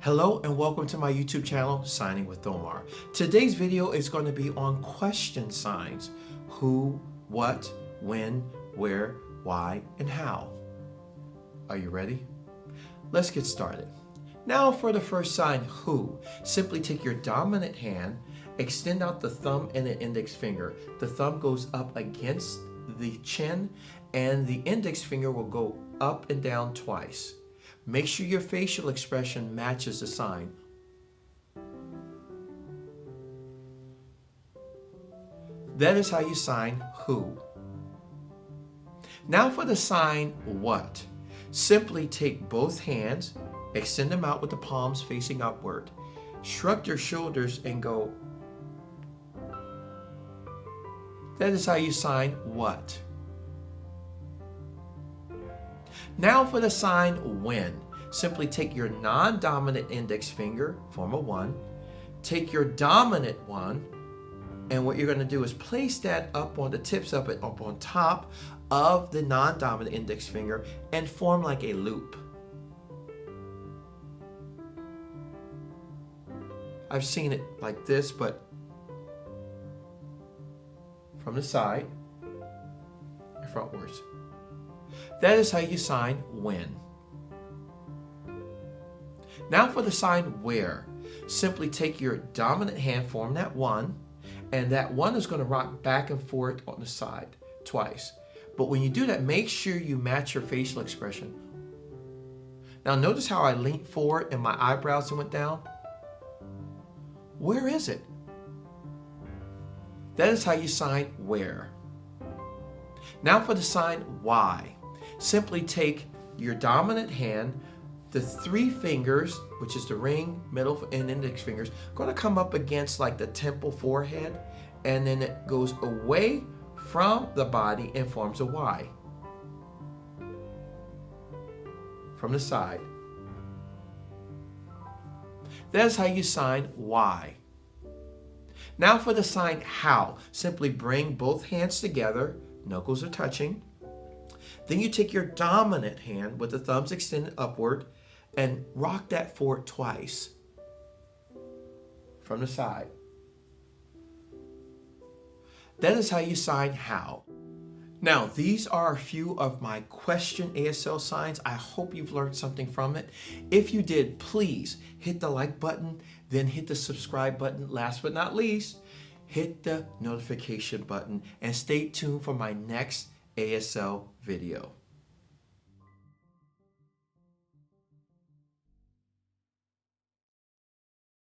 Hello and welcome to my YouTube channel, Signing with Omar. Today's video is going to be on question signs. Who, what, when, where, why, and how. Are you ready? Let's get started. Now for the first sign, who. Simply take your dominant hand, extend out the thumb and the index finger. The thumb goes up against the chin and the index finger will go up and down twice. Make sure your facial expression matches the sign. That is how you sign who. Now for the sign what. Simply take both hands, extend them out with the palms facing upward. Shrug your shoulders and go. That is how you sign what. Now for the sign when. Simply take your non-dominant index finger, form a 1. Take your dominant one, and what you're going to do is place that up on the tips of it, up on top of the non-dominant index finger, and form like a loop. I've seen it like this, but from the side and frontwards. That is how you sign when. Now for the sign where. Simply take your dominant hand, form that 1, and that 1 is going to rock back and forth on the side twice. But when you do that, make sure you match your facial expression. Now notice how I leaned forward and my eyebrows went down. Where is it? That is how you sign where. Now for the sign why. Simply take your dominant hand, the 3 fingers, which is the ring, middle, and index fingers, going to come up against like the temple, forehead, and then it goes away from the body and forms a Y. From the side. That's how you sign why. Now for the sign how. Simply bring both hands together, knuckles are touching. Then you take your dominant hand with the thumbs extended upward and rock that forward twice from the side. That is how you sign how. Now, these are a few of my question ASL signs. I hope you've learned something from it. If you did, please hit the like button, then hit the subscribe button. Last but not least, hit the notification button and stay tuned for my next ASL video.